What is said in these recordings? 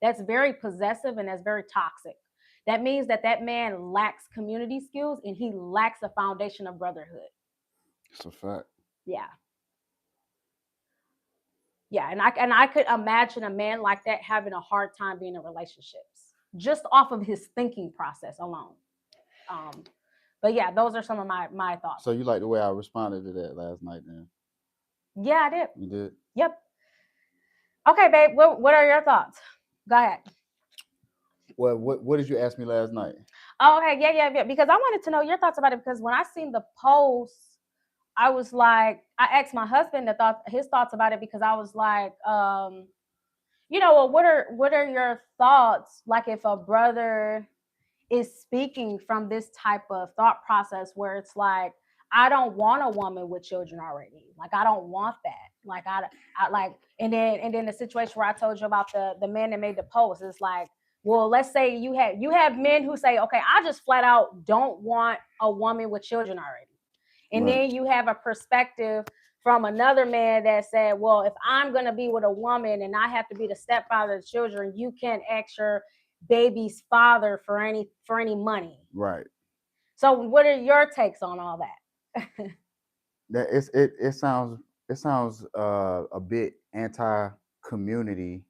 that's very possessive and that's very toxic. That means that that man lacks community skills and he lacks a foundation of brotherhood. It's a fact. Yeah. Yeah, and I could imagine a man like that having a hard time being in relationships just off of his thinking process alone. Um, but yeah, those are some of my thoughts. So you like the way I responded to that last night, then? Yeah, I did. You did? Yep. Okay, babe. What are your thoughts? Go ahead. Well, what did you ask me last night? Oh, okay. Yeah, yeah, yeah. Because I wanted to know your thoughts about it. Because when I seen the post, I was like, I asked my husband his thoughts about it because I was like, well, what are your thoughts? Like if a brother is speaking from this type of thought process where it's like, I don't want a woman with children already. Like I don't want that. Like I like, and then the situation where I told you about the man that made the post is like, well, let's say you have men who say, okay, I just flat out don't want a woman with children already. And Right. then you have a perspective from another man that said, well, if I'm going to be with a woman and I have to be the stepfather of the children, you can't ask your baby's father for any money. Right. So what are your takes on all that? That it sounds a bit anti community,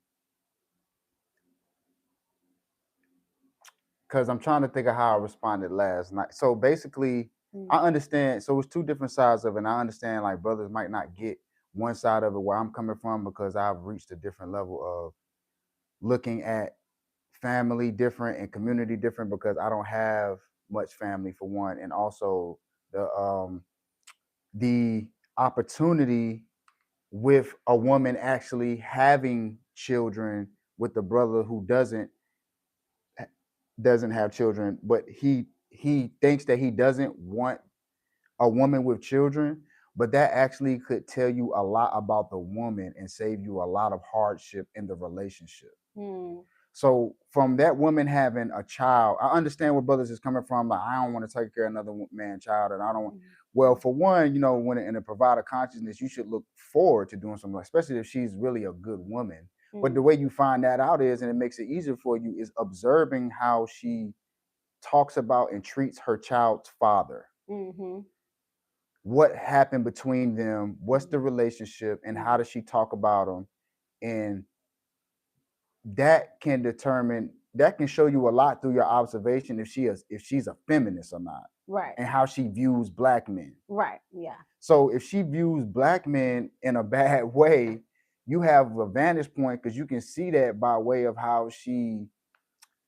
because I'm trying to think of how I responded last night. So basically, I understand. So it's two different sides of it. And I understand like brothers might not get one side of it where I'm coming from because I've reached a different level of looking at family different and community different because I don't have much family for one, and also the the opportunity with a woman actually having children with a brother who doesn't have children, but he thinks that he doesn't want a woman with children, but that actually could tell you a lot about the woman and save you a lot of hardship in the relationship. Mm, So from that woman having a child, I understand where brothers is coming from. Like I don't want to take care of another man's child, and I don't. Well, for one, when in a provider consciousness, you should look forward to doing something, especially if she's really a good woman. But the way you find that out is, and it makes it easier for you, is observing how she talks about and treats her child's father. mm-hmm. What happened between them? What's the relationship, and how does she talk about them? And that can show you a lot through your observation if she's a feminist or not, Right. and how she views black men. Right. Yeah. So if she views black men in a bad way, you have a vantage point because you can see that by way of how she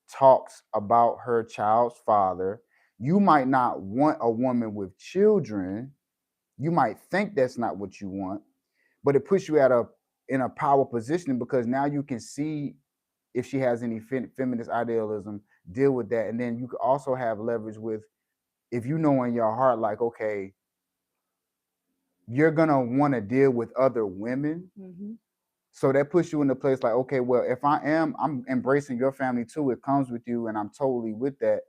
talks about her child's father. You might not want a woman with children. You might think that's not what you want, but it puts you in a power position because now you can see if she has any feminist idealism, deal with that. And then you could also have leverage with, if you know in your heart, like, okay, you're gonna want to deal with other women. Mm-hmm. So that puts you in the place like, okay, well, if I'm embracing your family too, it comes with you, and I'm totally with that,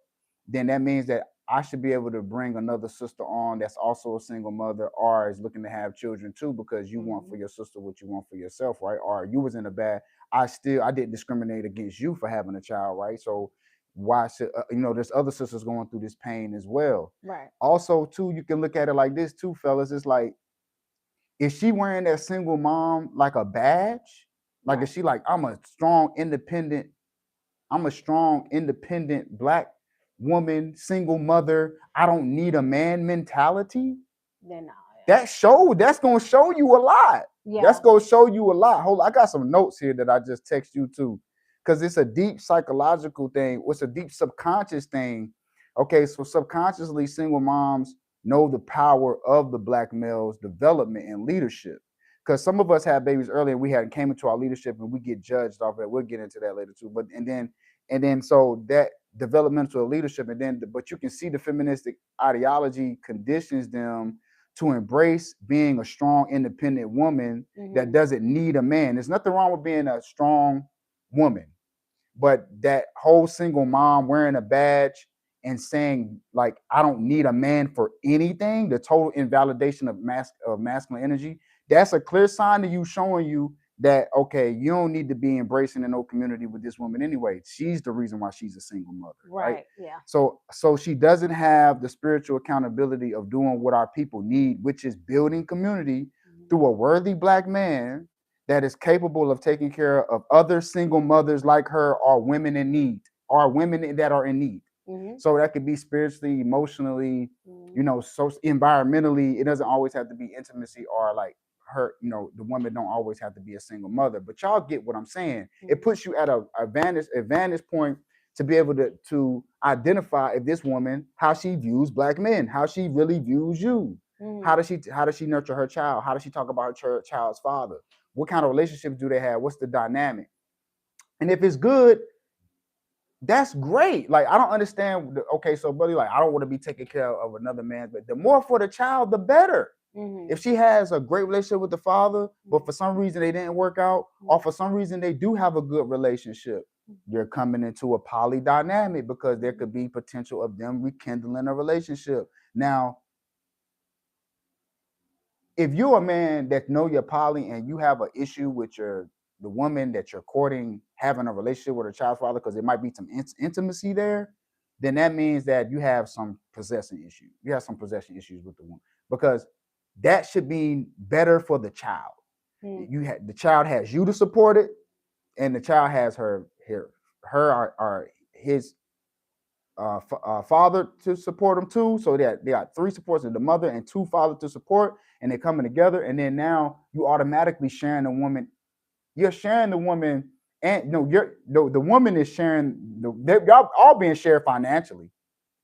then that means that I should be able to bring another sister on that's also a single mother or is looking to have children too, because you want for your sister what you want for yourself, right? Or you was in a bad, I didn't discriminate against you for having a child, right? So why should there's other sisters going through this pain as well. Right. Also, too, you can look at it like this too, fellas. It's like, is she wearing that single mom like a badge? Like, is she like, I'm a strong, independent black woman, single mother. I don't need a man mentality. Then That's gonna show you a lot. That's yeah. gonna show you a lot. Hold on, I got some notes here that I just text you to, because it's a deep psychological thing. What's a deep subconscious thing? Okay, so subconsciously, single moms know the power of the black male's development and leadership. Because some of us had babies early and we hadn't came into our leadership and we get judged off of it. We'll get into that later too. But and then so that developmental leadership, but you can see the feministic ideology conditions them to embrace being a strong, independent woman that doesn't need a man. There's nothing wrong with being a strong woman, but that whole single mom wearing a badge and saying like, I don't need a man for anything, the total invalidation of masculine energy, that's a clear sign of you showing you that, okay, you don't need to be embracing in no community with this woman anyway. She's the reason why she's a single mother, right? Right. Yeah. So she doesn't have the spiritual accountability of doing what our people need, which is building community through a worthy black man that is capable of taking care of other single mothers like her, or women in need, or women that are in need. Mm-hmm. So that could be spiritually, emotionally, Mm-hmm. so environmentally. It doesn't always have to be intimacy, or like her, the woman don't always have to be a single mother. But y'all get what I'm saying. It puts you at a advantage point to be able to identify if this woman, how she views black men, how she really views you. Mm-hmm. How does she nurture her child? How does she talk about her child's father? What kind of relationships do they have? What's the dynamic? And if it's good, that's great. Like, I don't understand. Okay, so buddy, like, I don't want to be taking care of another man, but the more for the child, the better. Mm-hmm. If she has a great relationship with the father, but for some reason they didn't work out, or for some reason they do have a good relationship, you're coming into a poly dynamic, because there could be potential of them rekindling a relationship. Now, if you're a man that know you're poly and you have an issue with the woman that you're courting having a relationship with her child's father, because there might be some intimacy there, then that means that you have some possession issues. You have some possession issues with the woman, because that should be better for the child. The child has you to support it, and the child has her his father to support them too. So they got three supports of the mother and two fathers to support, and they're coming together. And then now you automatically sharing the woman. You're sharing the woman, and the woman is sharing y'all all being shared financially.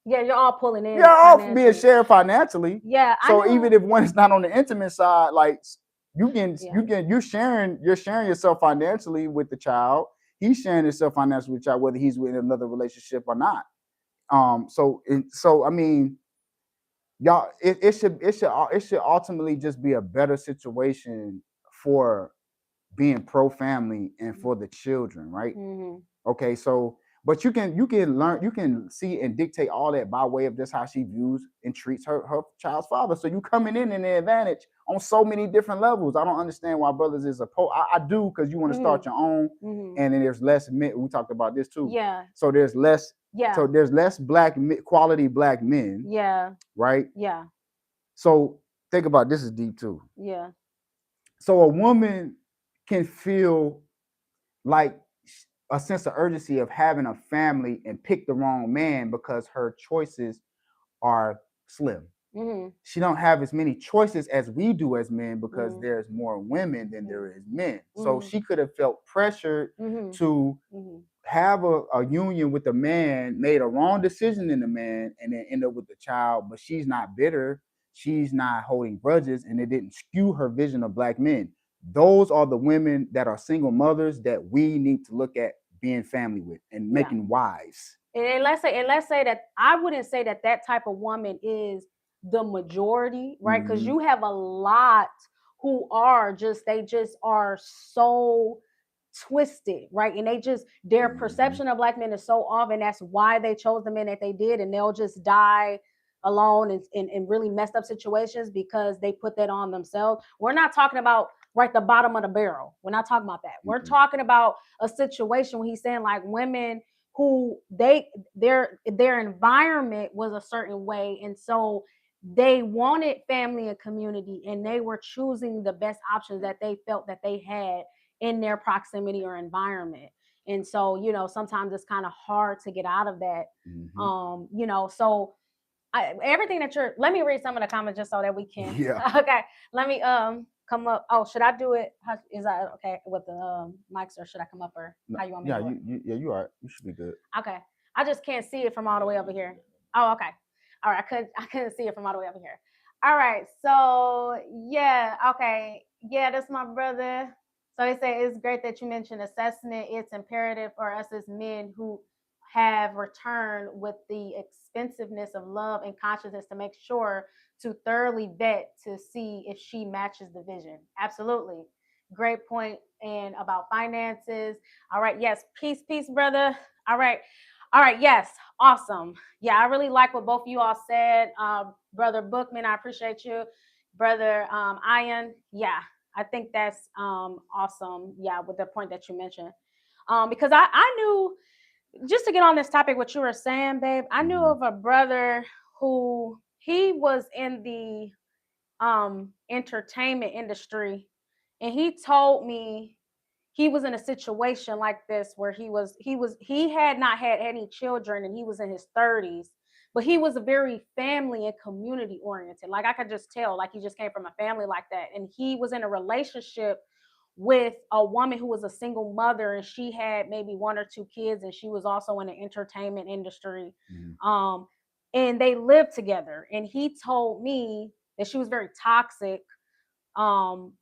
Yeah, you're all pulling in. You're all being shared financially. Yeah, I So know. even if one is not on the intimate side, like Yeah. you're sharing yourself financially with the child. He's sharing himself financially with the child, whether he's in another relationship or not. So I mean, y'all, it should ultimately just be a better situation for being pro family and for the children, right? Mm-hmm. Okay, so but you can learn, you can see and dictate all that by way of just how she views and treats her child's father. So you coming in an advantage on so many different levels. I don't understand why brothers is I do, because you want to start your own, and then there's less men. We talked about this too. Yeah. So there's less. Yeah. So there's less quality black men. Yeah. Right. Yeah. So think about this, is deep too. Yeah. So a woman can feel like a sense of urgency of having a family and pick the wrong man because her choices are slim. Mm-hmm. She don't have as many choices as we do as men, because there's more women than there is men. So she could have felt pressured to have a union with a man, made a wrong decision in the man, and then end up with the child. But she's not bitter. She's not holding grudges, and it didn't skew her vision of black men. Those are the women that are single mothers that we need to look at being family with and making wives. And let's say that I wouldn't say that type of woman is the majority, right? Because you have a lot who are they just are so twisted, right? And their perception of black men is so off, and that's why they chose the men that they did, and they'll just die alone in really messed up situations because they put that on themselves. We're not talking about right the bottom of the barrel. We're not talking about that. We're talking about a situation where he's saying like women who their environment was a certain way, and so they wanted family and community, and they were choosing the best options that they felt that they had in their proximity or environment. And so sometimes it's kind of hard to get out of that. So everything that let me read some of the comments just so that we can okay, let me come up. Oh, should I do it? Is that okay with the mics, or should I come up, or how you want me to do it? You are. You should be good. Okay. I just can't see it from all the way over here. Oh, okay. All right. I couldn't see it from all the way over here. All right. So yeah. Okay. Yeah, that's my brother. So they say it's great that you mentioned assessment. It's imperative for us as men who have returned with the expensiveness of love and consciousness to make sure to thoroughly vet to see if she matches the vision. Absolutely. Great point. And about finances. All right. Yes. Peace, brother. All right. Yes. Awesome. Yeah, I really like what both of you all said. Brother Bookman, I appreciate you. Brother Ian, yeah. I think that's awesome. Yeah, with the point that you mentioned. Because I knew, just to get on this topic, what you were saying, babe, I knew Mhm. of a brother who he was in the entertainment industry, and he told me he was in a situation like this where he had not had any children, and he was in his 30s, but he was very family and community oriented. Like, I could just tell, like, he just came from a family like that, and he was in a relationship with a woman who was a single mother, and she had maybe one or two kids, and she was also in the entertainment industry. Mhm. um and they lived together, and he told me that she was very toxic. um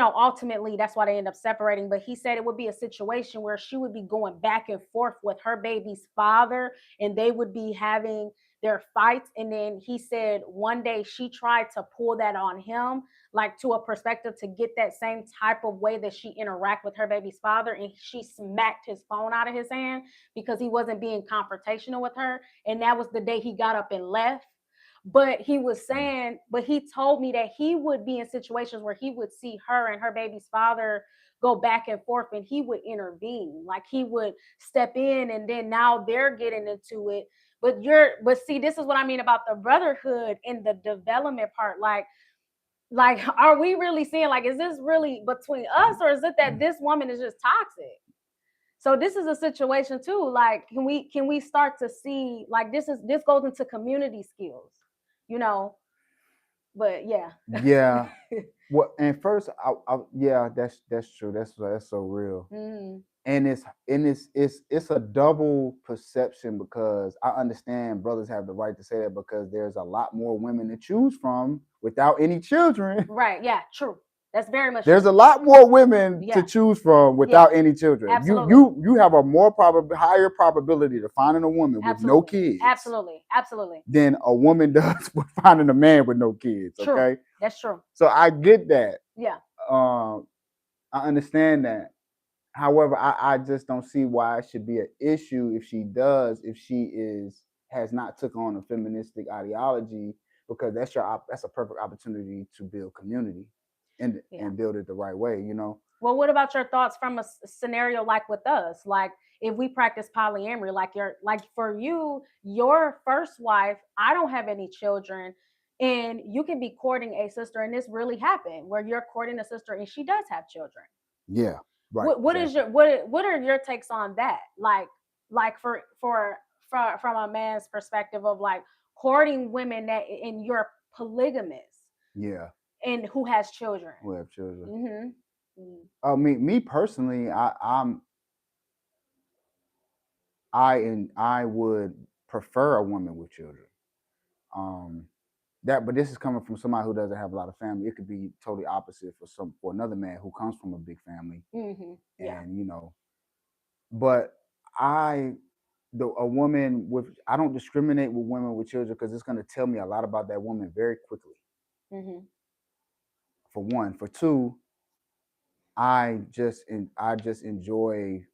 Ultimately that's why they end up separating, but he said it would be a situation where she would be going back and forth with her baby's father, and they would be having their fights. And then he said one day she tried to pull that on him, like, to a perspective to get that same type of way that she interact with her baby's father, and she smacked his phone out of his hand because he wasn't being confrontational with her. And that was the day he got up and left. But he was Yeah. saying, but he told me that he would be in situations where he would see her and her baby's father go back and forth, and he would intervene. Like, he would step in, and then now they're getting into it. But see, this is what I mean about the brotherhood and the development part. Like, are we really seeing, like, is this really between us, or is it that this woman is just toxic? So this is a situation too. Like, can we start to see, like, this goes into community skills, you know? But yeah. Yeah. Well, and first, yeah, that's true. That's so real. Mm, And it's a double perception, because I understand brothers have the right to say that, because there's a lot more women to choose from without any children. right. Yeah. True. That's very much There's true. a lot more women to Yeah. choose from Yeah. without any children. You Absolutely. you you have a higher probability of finding a woman with no Absolutely. kids Absolutely. Absolutely. than a woman does with finding a man with no kids. True. Okay, That's true. so I get that. Yeah. Um, I understand that. However, I just don't see why it should be an issue if she does, if she has not took on a feministic ideology, because that's a perfect opportunity to build community Yeah. and build it the right way, you know. Well, what about your thoughts from a scenario like with us? Like, if we practice polyamory, like for you, your first wife, I don't have any children, and you can be courting a sister, and this really happened where you're courting a sister and she does have children. Yeah, right, What is exactly. your what are your takes on that? Like for from a man's perspective of, like, courting women that and you're polygamous Yeah, and who has children. we have children. Mm-hmm. Me personally, I would prefer a woman with children. Um, but this is coming from somebody who doesn't have a lot of family. It could be totally opposite for another man who comes from a big family, Mm-hmm. Yeah. and but I a woman with I don't discriminate with women with children, because it's going to tell me a lot about that woman very quickly. Mm-hmm. For one, for two, I just enjoy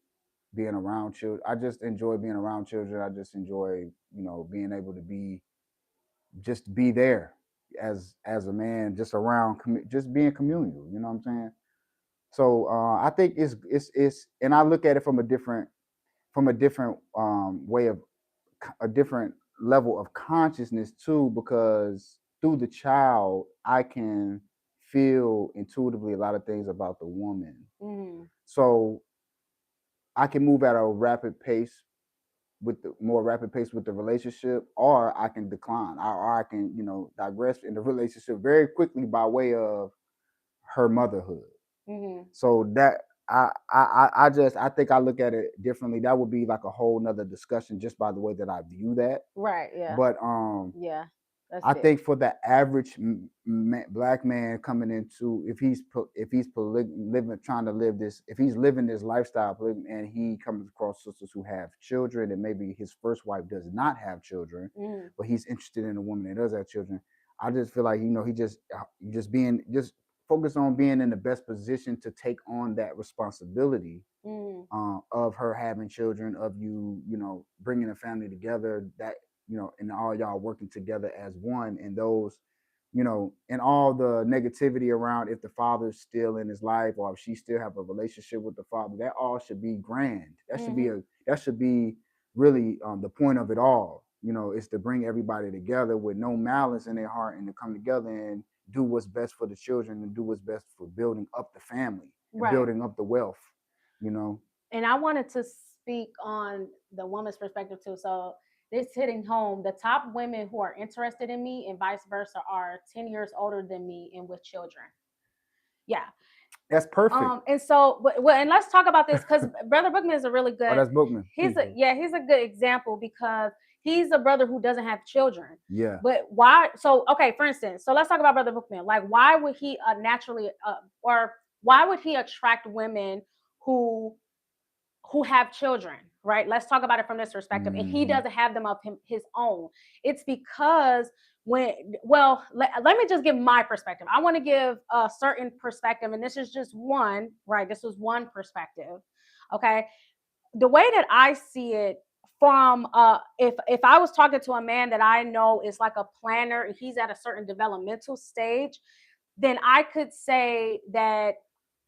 being around children. I just enjoy being around children. I just enjoy being able to be there as a man, just around, just being communal. You know what I'm saying? So I think and I look at it from a different way of a different level of consciousness too, because through the child I can feel intuitively a lot of things about the woman. Mm-hmm. So I can move at a rapid pace with the more rapid pace with the relationship, or I can decline, or I can digress in the relationship very quickly by way of her motherhood. Mm-hmm. So that I think I look at it differently. That would be like a whole nother discussion just by the way that I view that. Right. Yeah. But Yeah. That's I big. think for the average black man coming into, living trying to live this, if he's living this lifestyle and he comes across sisters who have children, and maybe his first wife does not have children, Mm-hmm. but he's interested in a woman that does have children. I just feel like he just focus on being in the best position to take on that responsibility Mm-hmm. of her having children, of bringing a family together, that and all y'all working together as one, and those and all the negativity around if the father's still in his life or if she still have a relationship with the father, that all should be grand. That should be really the point of it all. Is to bring everybody together with no malice in their heart and to come together and do what's best for the children and do what's best for building up the family and building up the wealth. And I wanted to speak on the woman's perspective too. So this hitting home, the top women who are interested in me and vice versa are 10 years older than me and with children. Yeah. That's perfect. And so, and let's talk about this because Brother Bookman is a really good. Oh, that's Bookman. He's a good example because he's a brother who doesn't have children. Yeah. But why? So, okay, for instance, so let's talk about Brother Bookman. Like, why would he naturally, or why would he attract women who have children, right? Let's talk about it from this perspective. And he doesn't have them of his own. It's because let me just give my perspective. I want to give a certain perspective, and this is just one, right? This was one perspective. Okay. The way that I see it from if I was talking to a man that I know is like a planner and he's at a certain developmental stage, then I could say that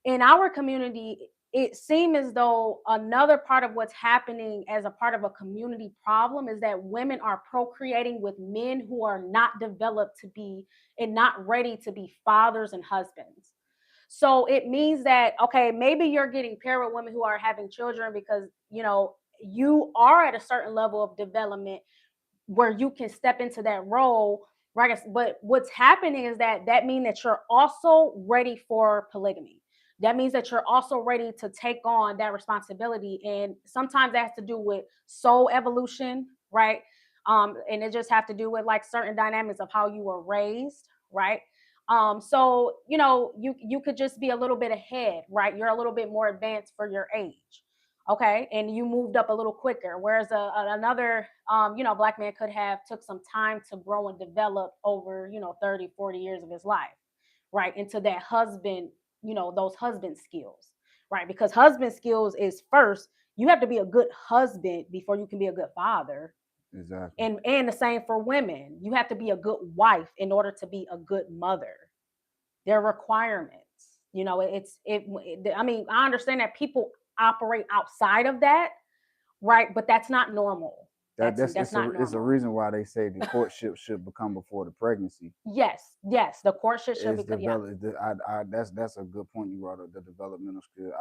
in our community, it seems as though another part of what's happening as a part of a community problem is that women are procreating with men who are not developed to be and not ready to be fathers and husbands. So it means that, okay, maybe you're getting paired with women who are having children because, you are at a certain level of development where you can step into that role, right? But what's happening is that means that you're also ready for polygamy. That means that you're also ready to take on that responsibility. And sometimes that has to do with soul evolution, right? And it just have to do with like certain dynamics of how you were raised, right? So you could just be a little bit ahead, right? You're a little bit more advanced for your age, okay, and you moved up a little quicker. Whereas another Black man could have took some time to grow and develop over 30, 40 years of his life, right, into that husband, those husband skills, right? Because husband skills is first. You have to be a good husband before you can be a good father. Exactly. And the same for women. You have to be a good wife in order to be a good mother. There are requirements. I mean, I understand that people operate outside of that, right? But that's not normal. That's not normal. It's a reason why they say the courtship should become before the pregnancy. Yes, the courtship should become. That's a good point you brought up. The developmental skill.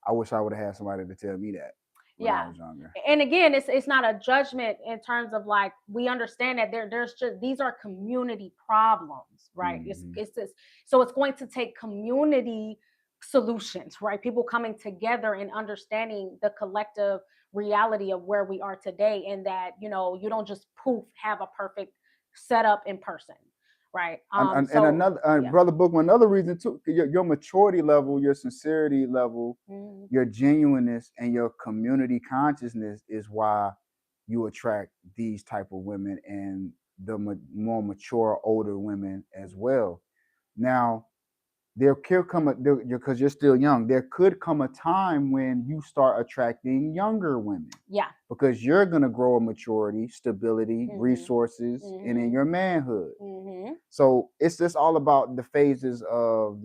I wish I would have had somebody to tell me that when I was younger. And again, it's not a judgment in terms of like we understand that there's just these are community problems, right? It's this, so it's going to take community solutions, right? People coming together and understanding the collective reality of where we are today, and that you don't just poof have a perfect setup in person. Right. And another Brother Bookman, another reason too, your maturity level, your sincerity level, your genuineness, and your community consciousness is why you attract these type of women and the more mature, older women as well. Now, there could come because you're still young. There could come a time when you start attracting younger women. Yeah. Because you're gonna grow a maturity, stability, resources, and in your manhood. So it's just all about the phases of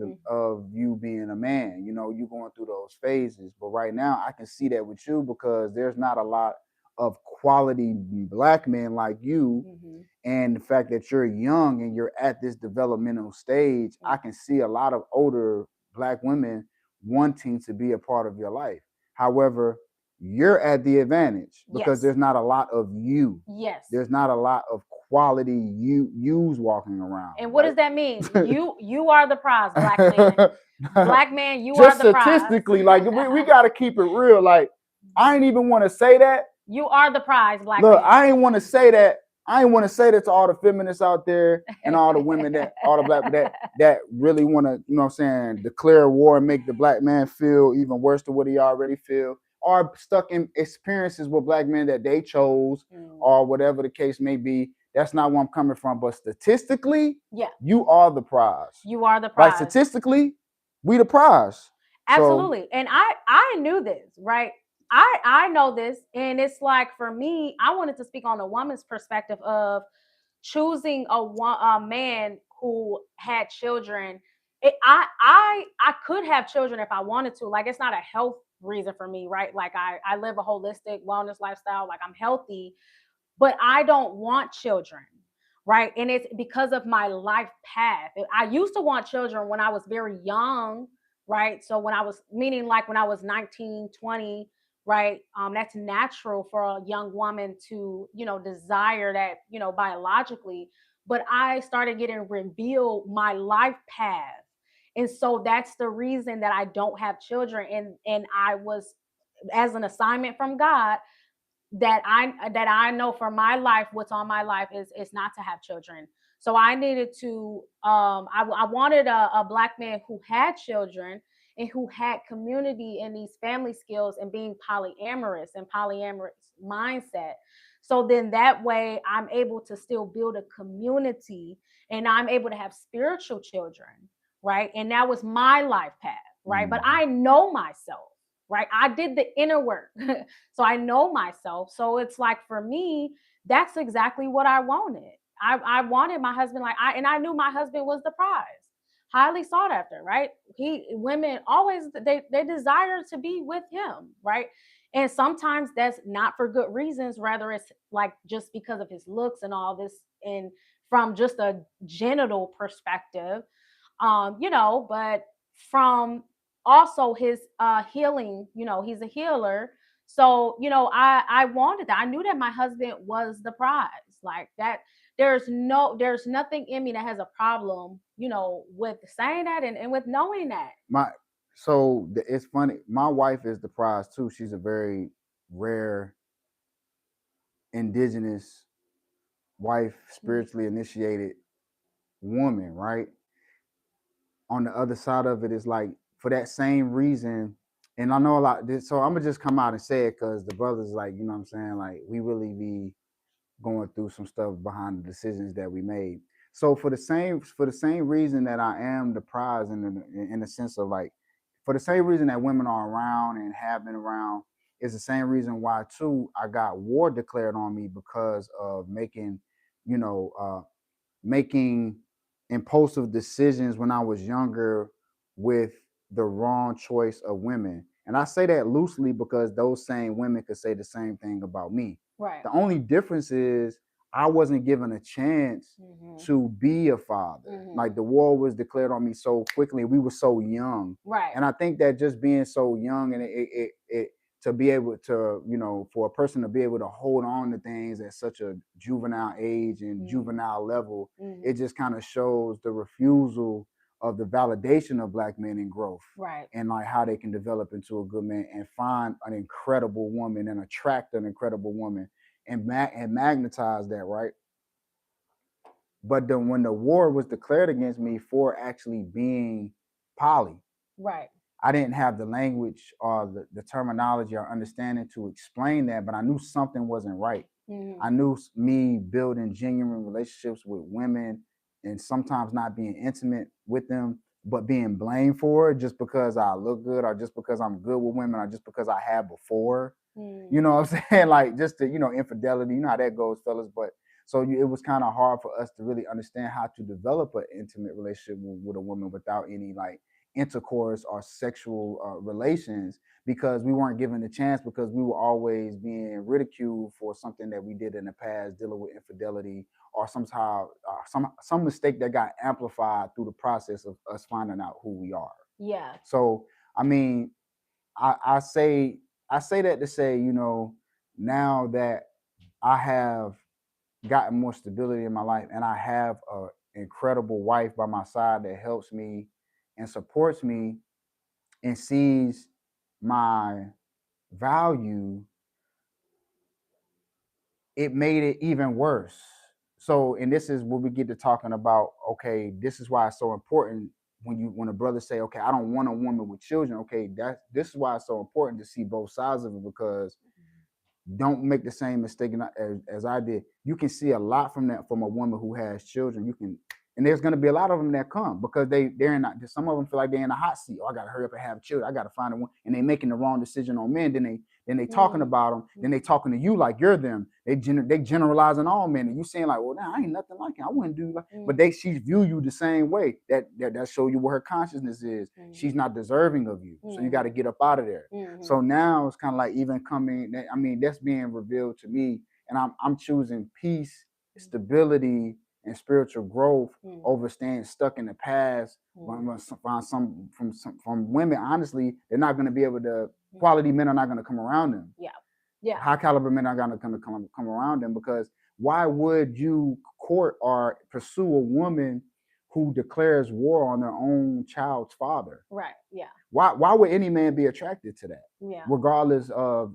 you being a man. You going through those phases. But right now, I can see that with you because there's not a lot of quality Black men like you. And the fact that you're young and you're at this developmental stage, I can see a lot of older Black women wanting to be a part of your life. However, you're at the advantage because there's not a lot of you. Yes. There's not a lot of quality yous walking around. And what does that mean? You are the prize, Black man. Black man, you are the prize. Just statistically, like we got to keep it real. Like I ain't even want to say that. You are the prize, Black man. Look, I ain't want to say that. I ain't want to say that to all the feminists out there and all the women all the Black that really want to, declare war and make the Black man feel even worse than what he already feel, or stuck in experiences with Black men that they chose, or whatever the case may be. That's not where I'm coming from. But statistically, you are the prize. You are the prize. Like statistically, we the prize. Absolutely. So, and I knew this, right? I know this, and it's like for me, I wanted to speak on a woman's perspective of choosing a man who had children, I could have children if I wanted to. Like, it's not a health reason for me, right? Like, I live a holistic wellness lifestyle. Like, I'm healthy, but I don't want children, right? And it's because of my life path. I used to want children when I was very young, right? So when I was, meaning like when I was 19, 20, right? That's natural for a young woman to, desire that, biologically. But I started getting revealed my life path. And so that's the reason that I don't have children. And I was, as an assignment from God, that I know for my life, what's on my life is not to have children. So I needed to I wanted a black man who had children and who had community in these family skills and being polyamorous and polyamorous mindset. So then that way I'm able to still build a community and I'm able to have spiritual children, right? And that was my life path, right? But I know myself, right? I did the inner work. So I know myself. So it's like, for me, that's exactly what I wanted. I wanted my husband, like, I knew my husband was the prize, highly sought after, right? Women always, they desire to be with him, right? And sometimes that's not for good reasons. Rather, it's like just because of his looks and all this, and from just a genital perspective, but from also his healing, he's a healer. So, I wanted that. I knew that my husband was the prize. Like that, there's nothing in me that has a problem, with saying that and with knowing that. It's funny. My wife is the prize too. She's a very rare indigenous wife, spiritually initiated woman, right? On the other side of it is like, for that same reason, and I know a lot, so I'm gonna just come out and say it because the brothers, like, you know what I'm saying, like, we really be going through some stuff behind the decisions that we made. So for the same reason that I am the prize, in the sense of, like, for the same reason that women are around and have been around, is the same reason why too I got war declared on me because of you know uh making impulsive decisions when I was younger with the wrong choice of women. And I say that loosely because those same women could say the same thing about me. Right. The only difference is I wasn't given a chance to be a father. Like, the war was declared on me so quickly. We were so young. Right. And I think that just being so young, and it to be able to, for a person to be able to hold on to things at such a juvenile age and juvenile level, it just kind of shows the refusal of the validation of black men in growth. Right. And like how they can develop into a good man and find an incredible woman and attract an incredible woman and magnetize that, right? But then when the war was declared against me for actually being poly, Right. I didn't have the language or the terminology or understanding to explain that, but I knew something wasn't right. I knew me building genuine relationships with women and sometimes not being intimate with them, but being blamed for it just because I look good or just because I'm good with women or just because I have before. You know what I'm saying? Like, just the, infidelity, you know how that goes, fellas. But so it was kind of hard for us to really understand how to develop an intimate relationship with a woman without any, like, intercourse or sexual relations, because we weren't given the chance, because we were always being ridiculed for something that we did in the past, dealing with infidelity or somehow some mistake that got amplified through the process of us finding out who we are. Yeah. So I mean, I say that to say, now that I have gotten more stability in my life and I have an incredible wife by my side that helps me and supports me and sees my value, it made it even worse. So, and this is what we get to talking about. Okay, this is why it's so important when a brother say, okay, I don't want a woman with children. Okay, this is why it's so important to see both sides of it, because don't make the same mistake as I did. You can see a lot from that, from a woman who has children. And there's going to be a lot of them that come because they're in. Some of them feel like they're in a hot seat. Oh, I got to hurry up and have children. I got to find a one, and they're making the wrong decision on men. Then then they talking about them, then they talking to you like you're them. They generalizing all men, and you saying like, well, nah, I ain't nothing like him. I wouldn't do like, but she view you the same way. That show you what her consciousness is. She's not deserving of you, so you got to get up out of there. So now it's kind of like even coming. I mean, that's being revealed to me, and I'm choosing peace, stability, and spiritual growth over staying stuck in the past. From women, honestly, they're not going to be able to. Quality men are not going to come around them. Yeah. High caliber men are going to come around them, because why would you court or pursue a woman who declares war on their own child's father? Right. Yeah. Why would any man be attracted to that? Yeah. Regardless of,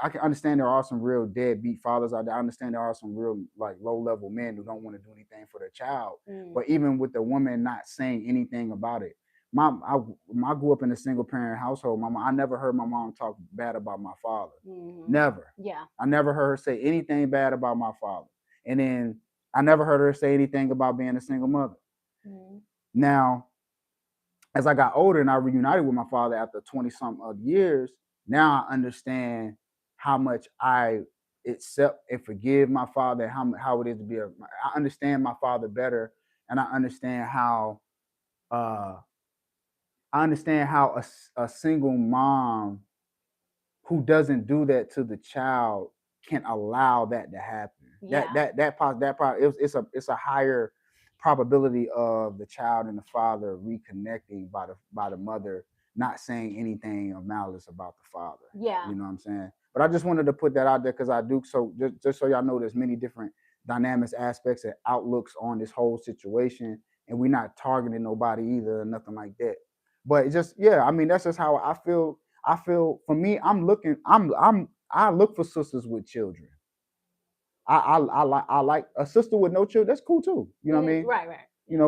I can understand there are some real deadbeat fathers out there. I understand there are some real like low level men who don't want to do anything for their child. But even with the woman not saying anything about it, I grew up in a single parent household. I never heard my mom talk bad about my father. Never. Yeah. I never heard her say anything bad about my father. And then I never heard her say anything about being a single mother. Now, as I got older and I reunited with my father after 20-something odd years, now I understand how much I accept and forgive my father, how it is to be I understand my father better, and I understand how a single mom who doesn't do that to the child can allow that to happen. Yeah. It's a higher probability of the child and the father reconnecting by the mother not saying anything of malice about the father. Yeah. You know what I'm saying? But I just wanted to put that out there because I do. So just so y'all know, there's many different dynamics, aspects, and outlooks on this whole situation, and we're not targeting nobody either or nothing like that. But just, I mean, that's just how I feel. I feel for me, I look for sisters with children. I like a sister with no children. That's cool too. You know what I mean? Right.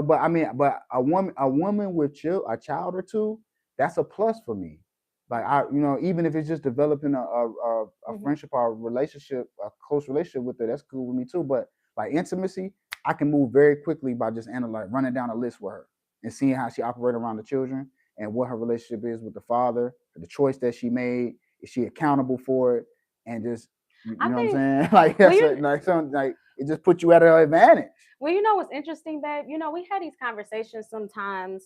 But I mean, but a woman with a child or two, that's a plus for me. Like even if it's just developing a friendship or a relationship, a close relationship with her, that's cool with me too. But like intimacy, I can move very quickly by just running down a list with her and seeing how she operates around the children and what her relationship is with the father, the choice that she made, is she accountable for it, and just you know what I'm saying? Like that's something like it just puts you at an advantage. Well, you know what's interesting, babe? We had these conversations sometimes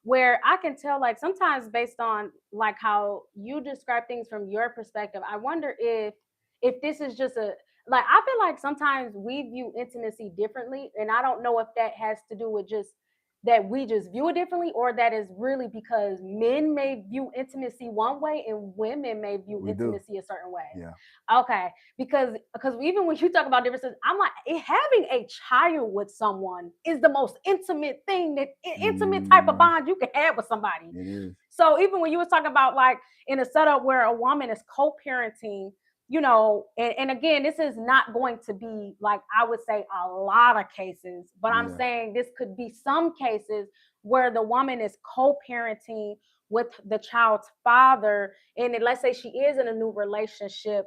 where I can tell, like, sometimes based on like how you describe things from your perspective, I wonder if this is just I feel like sometimes we view intimacy differently, and I don't know if that has to do with just that we just view it differently, or that is really because men may view intimacy one way and women may view intimacy a certain way. Yeah. Okay. Because even when you talk about differences, I'm like, having a child with someone is the most intimate thing, intimate type of bond you can have with somebody. It is. So even when you was talking about like in a setup where a woman is co-parenting, and again, this is not going to be like, I would say a lot of cases, but I'm saying this could be some cases where the woman is co-parenting with the child's father. And let's say she is in a new relationship.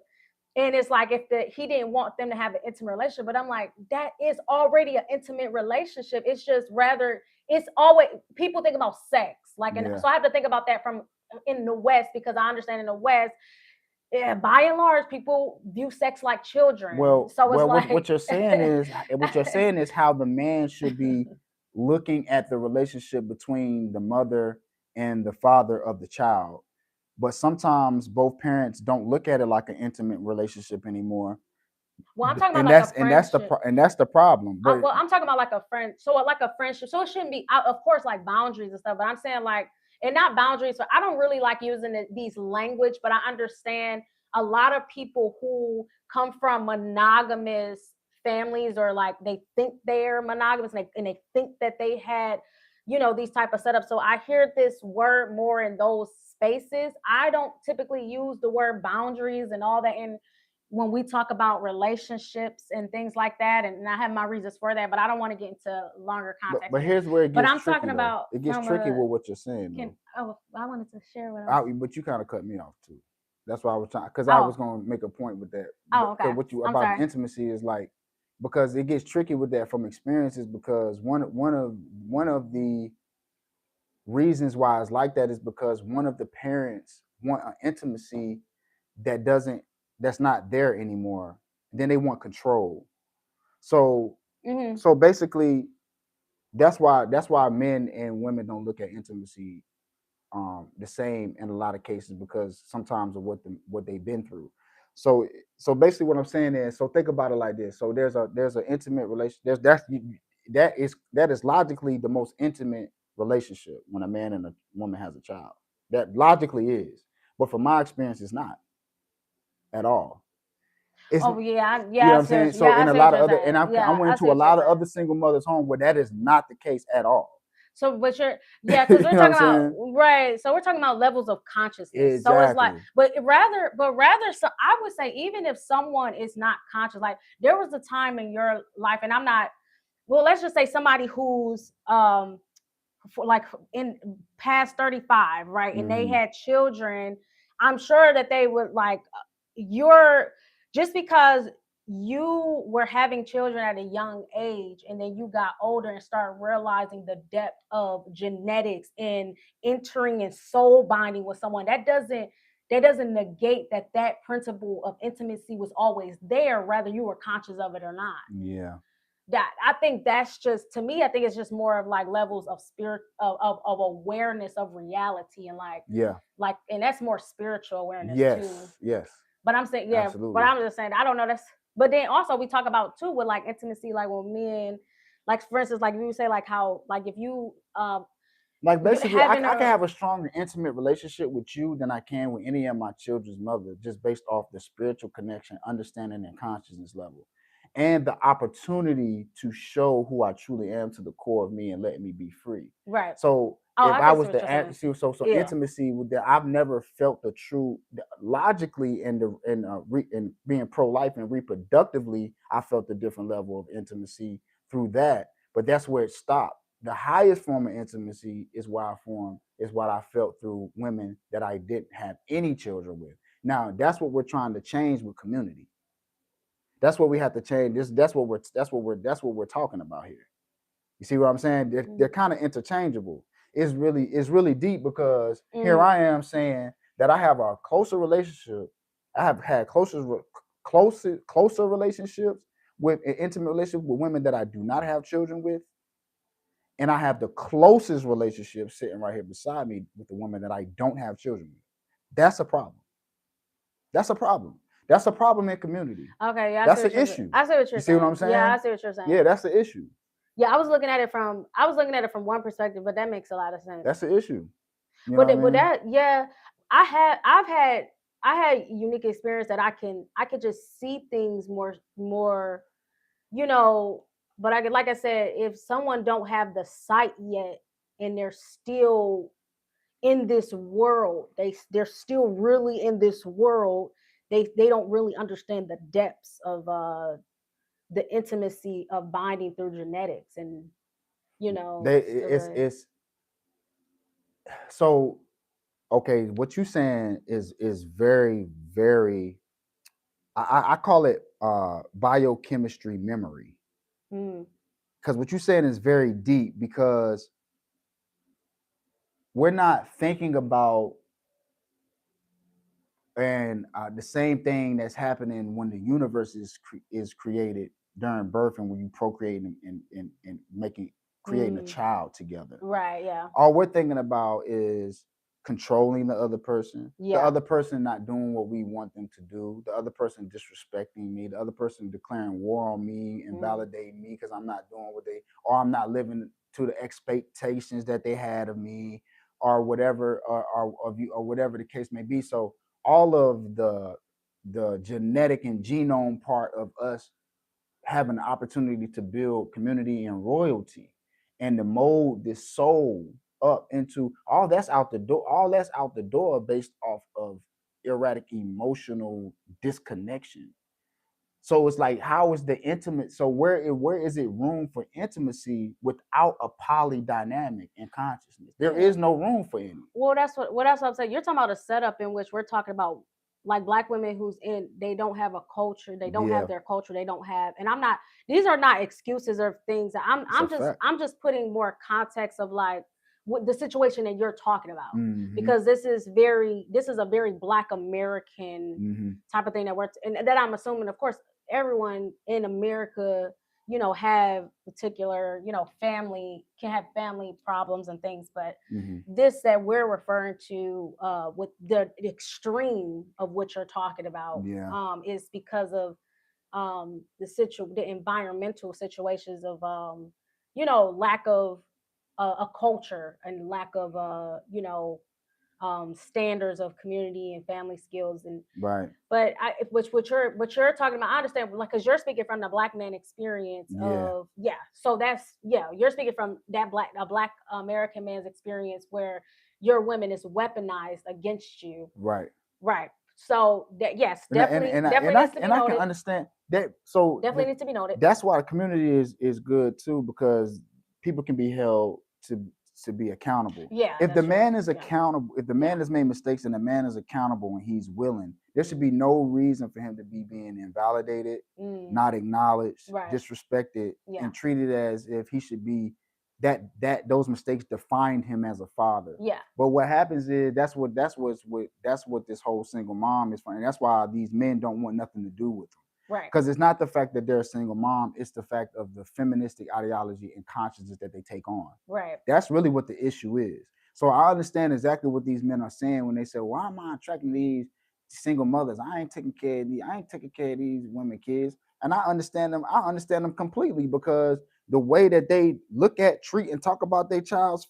And it's like he didn't want them to have an intimate relationship, but I'm like, that is already an intimate relationship. It's just it's always, people think about sex. So I have to think about that from in the West, because I understand in the West, by and large, people view sex like children. Well, so it's like what you're saying is how the man should be looking at the relationship between the mother and the father of the child. But sometimes both parents don't look at it like an intimate relationship anymore. Well, I'm talking about and that's the problem. But I'm talking about like a friend. So like a friendship. So it shouldn't be, of course, like boundaries and stuff. But I'm saying like, and not boundaries. So I don't really like using these language, but I understand a lot of people who come from monogamous families, or like they think they're monogamous, and they think that they had, these type of setups. So I hear this word more in those spaces. I don't typically use the word boundaries and all that when we talk about relationships and things like that, and I have my reasons for that, but I don't want to get into longer context. But here's where it gets tricky. Talking about it gets tricky with what you're saying. I wanted to share but you kind of cut me off too. That's why I was trying, because I was going to make a point with that. Okay. What you about intimacy is like, because it gets tricky with that from experiences, because one of the reasons why it's like that is because one of the parents want an intimacy that's not there anymore. Then they want control. So Mm-hmm. so basically, that's why men and women don't look at intimacy the same in a lot of cases, because sometimes of what they've been through. So so basically what I'm saying is, so think about it like this. So there's an intimate relation. That is logically the most intimate relationship when a man and a woman has a child. That logically is, but from my experience, it's not at all. It's Oh yeah, You know yeah, what I'm saying. yeah, So I in a see what lot of you're other, saying. and I Yeah, went I see into a what you're lot of saying. other single mothers' home where that is not the case at all. So, but you're, yeah, You because we're know what I'm talking about, saying? right. So we're talking about levels of consciousness. So it's like, Exactly. but rather, so I would say, even if someone is not conscious, like there was a time in your life, and I'm not, well, let's just say somebody who's for like in past 35, right, and they Hmm. had children, I'm sure that they would like you're just because you were having children at a young age and then you got older and started realizing the depth of genetics and entering and soul binding with someone, that doesn't negate that principle of intimacy was always there, whether you were conscious of it or not. Yeah. That I think that's just, to me, I think it's just more of like levels of spirit of awareness of reality, and Yeah. and that's more spiritual awareness too. Yes. Yes. But I'm saying, yeah, but Absolutely. I'm just saying, I don't know, that's, but then also we talk about too with like intimacy, like when men, like for instance, like you say, like how, like if you Like you basically, having I can a, have a stronger intimate relationship with you than I can with any of my children's mother, just based off the spiritual connection, understanding, and consciousness level, and the opportunity to show who I truly am to the core of me and let me be free. right. So Oh, if I I can see was what to you're ask saying. you, so Yeah. intimacy with that, I've never felt the true logically in being pro life and reproductively, I felt a different level of intimacy through that, but that's where it stopped. The highest form of intimacy is what I felt through women that I didn't have any children with. Now that's what we're trying to change with community. That's what we have to change. That's what we're talking about here. You see what I'm saying? They're kind of interchangeable. It's really deep, because here Mm. I am saying that I have a closer relationship. I have had closer relationships with an intimate relationship with women that I do not have children with, and I have the closest relationship sitting right here beside me with the woman that I don't have children with. That's a problem. That's a problem. That's a problem in community. Okay, yeah, That's an issue. I see what You you're see what saying. I'm Yeah, I saying? see what you're saying. Yeah, that's the issue. Yeah, I was looking at it from one perspective, but that makes a lot of sense. That's the issue. You know But what I but mean? that, yeah, I had I've had I had unique experience that I could just see things more, you know. But I could, like I said, if someone don't have the sight yet and they're still in this world, they're still really in this world. They don't really understand the depths of the intimacy of binding through genetics, and They stuff like that. it's so okay. What you saying is very, very, I call it biochemistry memory, Mm, because what you're saying is very deep, because we're not thinking about, and the same thing that's happening when the universe is created during birth, and when you procreate and making creating a mm, child together. right. Yeah. All we're thinking about is controlling the Yeah. other person not doing what we want them to do, the other person disrespecting me, the other person declaring war on me and Mm, validating me because I'm not doing or I'm not living to the expectations that they had of me, or whatever, or of you, or whatever the case may be. So all of the genetic and genome part of us have an opportunity to build community and royalty, and to mold this soul up into all that's out the door based off of erratic emotional disconnection. So it's like, how is the intimate, so where is it room for intimacy without a poly dynamic in consciousness? There yeah. is no room for any. Well, that's what I'm saying. You're talking about a setup in which we're talking about like black women they don't have a culture, they don't have Yeah, their culture, they don't have, and I'm not, these are not excuses or things. I'm it's a I'm just fact. I'm just putting more context of like the situation that you're talking about, Mm-hmm. because this is a very Black American Mm-hmm. type of thing and that I'm assuming, of course, everyone in America, have particular, can have family problems and things, but Mm-hmm. this that we're referring to, with the extreme of what you're talking about, Yeah. is because of the environmental situations of, lack of a culture and lack of standards of community and family skills. And Right. but what you're talking about, I understand, like, because you're speaking from the Black man experience Yeah. of, so that's, you're speaking from that Black American man's experience where your women is weaponized against you. Right. Right. So that, yes, And definitely needs to be I can noted. understand that. So Definitely needs to be noted. that's why the community is good too, because people can be held to be accountable. Yeah, If the that's true. man is Yeah. accountable, if the man has made mistakes and the man is accountable and he's willing, there should be no reason for him to be being invalidated, not acknowledged, Right. disrespected, Yeah. and treated as if he should be that those mistakes defined him as a father. Yeah. But what happens is that's what this whole single mom is for, and that's why these men don't want nothing to do with them. Right. Because it's not the fact that they're a single mom, it's the fact of the feministic ideology and consciousness that they take on. Right. That's really what the issue is. So I understand exactly what these men are saying when they say, "Why am I attracting these single mothers? I ain't taking care of these women, kids." And I understand them. I understand them completely, because the way that they look at, treat, and talk about their child's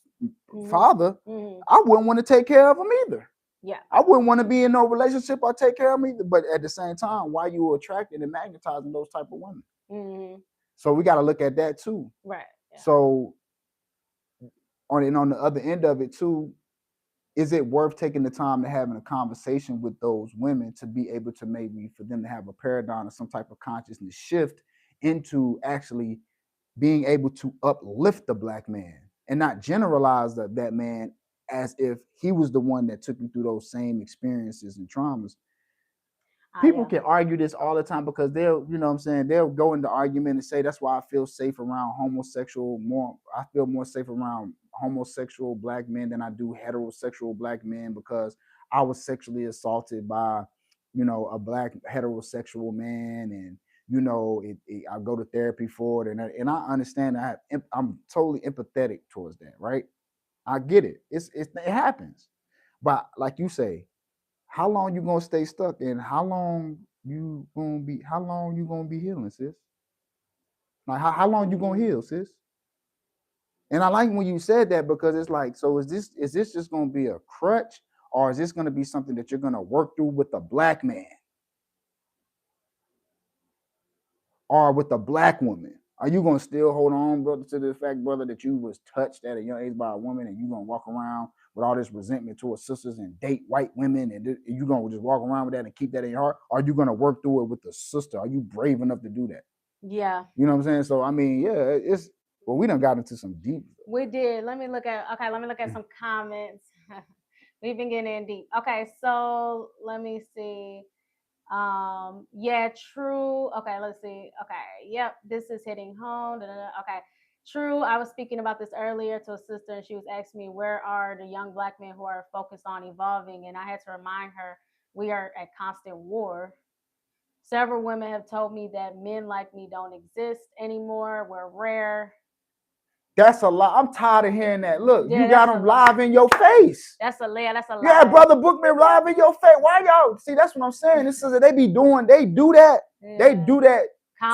father, I wouldn't want to take care of them either. Yeah. I wouldn't want to be in no relationship or take care of me either. But at the same time, why you attracted and magnetizing those type of women? So we got to look at that too. Right. Yeah. So on the other end of it too, is it worth taking the time to having a conversation with those women to be able to maybe for them to have a paradigm or some type of consciousness shift into actually being able to uplift the Black man and not generalize that man as if he was the one that took you through those same experiences and traumas. People can argue this all the time, because they'll, they'll go into argument and say, that's why I feel safe around I feel more safe around homosexual Black men than I do heterosexual Black men, because I was sexually assaulted by, a Black heterosexual man, and I go to therapy for it, and I understand that. I'm totally empathetic towards that, right? I get it. It happens, but like you say, how long you gonna stay stuck, and how long you gonna be healing, sis? Like how long you gonna heal, sis? And I like when you said that, because it's like, so is this just gonna be a crutch, or is this gonna be something that you're gonna work through with a Black man or with a Black woman? Are you gonna still hold on, brother, to the fact, brother, that you was touched at a young age by a woman, and you gonna walk around with all this resentment towards sisters and date white women, and you gonna just walk around with that and keep that in your heart? Or are you gonna work through it with the sister? Are you brave enough to do that? Yeah. You know what I'm saying? So I mean, yeah, we done got into some deep. We did. Let me look at some comments. We've been getting in deep. Okay, so let me see. Yeah, true. Okay, let's see. Okay, yep, this is hitting home. Okay, true. I was speaking about this earlier to a sister, and she was asking me, where are the young Black men who are focused on evolving? And I had to remind her, we are at constant war. Several women have told me that men like me don't exist anymore. We're rare. That's a lot. I'm tired of hearing that. Look, Yeah, you got them live in your face. That's a lie. That's a lie. Yeah, Brother Bookman live in your face. Why y'all? See, that's what I'm saying. This is they do that. Yeah. They do that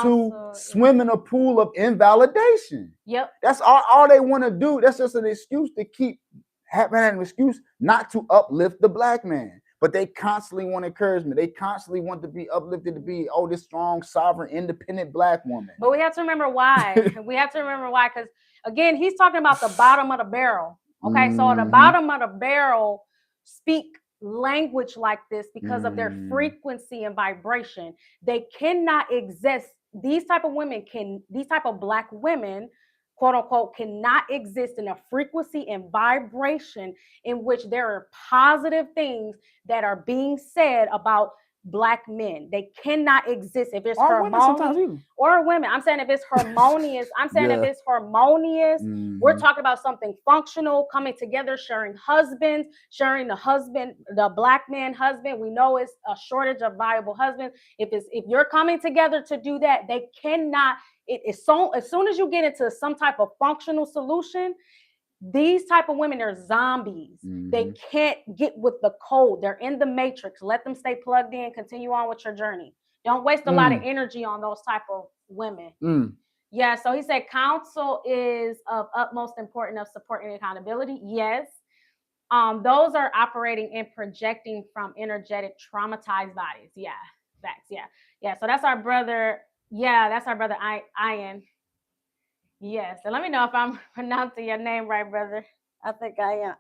to swim in a pool of invalidation. Yep. That's all they want to do. That's just an excuse to keep having an excuse not to uplift the Black man. But they constantly want encouragement. They constantly want to be uplifted, to be, this strong, sovereign, independent Black woman. But we have to remember why. Because again, he's talking about the bottom of the barrel. Okay, so the bottom of the barrel speak language like this because of their frequency and vibration. They cannot exist. These type of Black women, quote unquote, cannot exist in a frequency and vibration in which there are positive things that are being said about Black men. They cannot exist if it's Or women sometimes harmonious. either. Or women. I'm saying if it's harmonious. I'm saying if Yeah. it's harmonious. We're Mhm. talking about something functional, coming together, sharing husbands, sharing the Black man husband. We know it's a shortage of viable husbands. If you're coming together to do that, they cannot. As soon as you get into some type of functional solution, these type of women are zombies. They can't get with the code. They're in the matrix. Let them stay plugged in. Continue on with your journey. Don't waste a lot of energy on those type of women. Yeah, so he said counsel is of utmost importance of support and accountability. Yes. Those are operating and projecting from energetic traumatized bodies. Yeah, facts. Yeah. So that's our brother. Yeah, that's our brother Ian. Yes, and let me know if I'm pronouncing your name right, brother. I think I am.